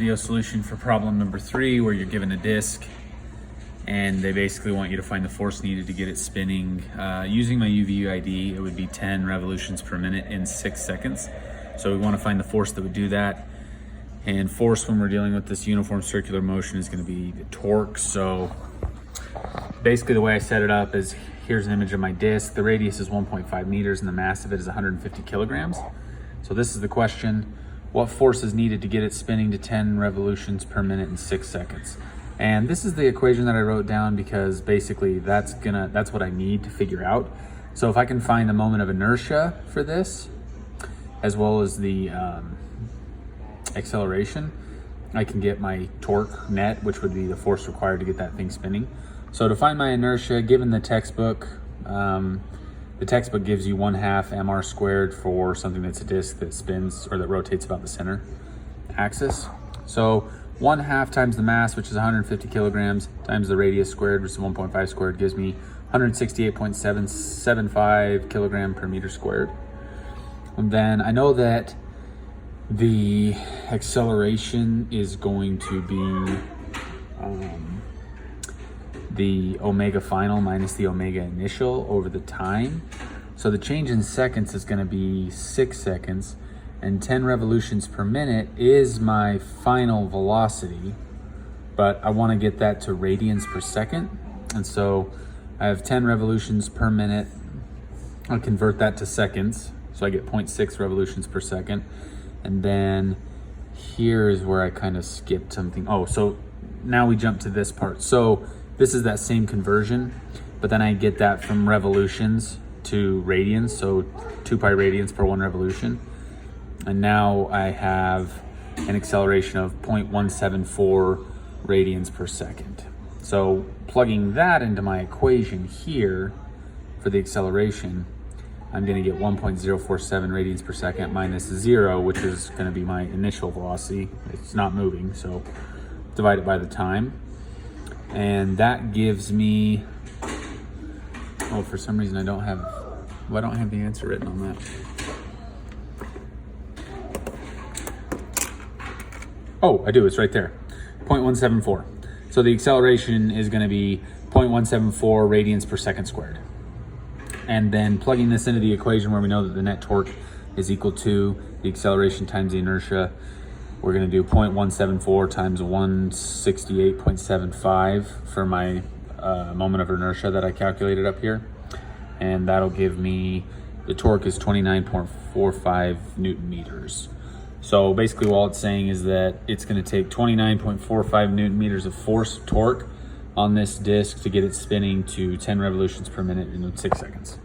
Video solution for problem number 3, where you're given a disc and they basically want you to find the force needed to get it spinning. Using my UVUID, it would be 10 revolutions per minute in 6 seconds. So we want to find the force that would do that. And force, when we're dealing with this uniform circular motion, is going to be the torque. So basically the way I set it up is, here's an image of my disc. The radius is 1.5 meters and the mass of it is 150 kilograms. So this is the question: what force is needed to get it spinning to 10 revolutions per minute in 6 seconds? And this is the equation that I wrote down because basically that's what I need to figure out. So if I can find the moment of inertia for this, as well as the acceleration, I can get my torque net, which would be the force required to get that thing spinning. So to find my inertia, given the textbook gives you 1/2 mr squared for something that's a disc that spins or that rotates about the center axis. So 1/2 times the mass, which is 150 kilograms, times the radius squared, which is 1.5 squared, gives me 168.775 kilogram per meter squared. And then I know that the acceleration is going to be the omega final minus the omega initial over the time. So the change in seconds is going to be 6 seconds, and 10 revolutions per minute is my final velocity, but I want to get that to radians per second. And so I have 10 revolutions per minute. I'll convert that to seconds, so I get 0.6 revolutions per second. And then here is where I kind of skipped something. Oh, so now we jump to this part. So this is that same conversion, but then I get that from revolutions to radians, so 2 pi radians per 1 revolution. And now I have an acceleration of 0.174 radians per second. So plugging that into my equation here for the acceleration, I'm going to get 1.047 radians per second minus 0, which is going to be my initial velocity. It's not moving, so divide it by the time. And that gives me, oh, for some reason I don't have the answer written on that. Oh, I do, it's right there, 0.174. So the acceleration is going to be 0.174 radians per second squared. And then plugging this into the equation where we know that the net torque is equal to the acceleration times the inertia, we're going to do 0.174 times 168.75 for my moment of inertia that I calculated up here. And that'll give me, the torque is 29.45 Newton meters. So basically all it's saying is that it's going to take 29.45 Newton meters of force torque on this disc to get it spinning to 10 revolutions per minute in 6 seconds.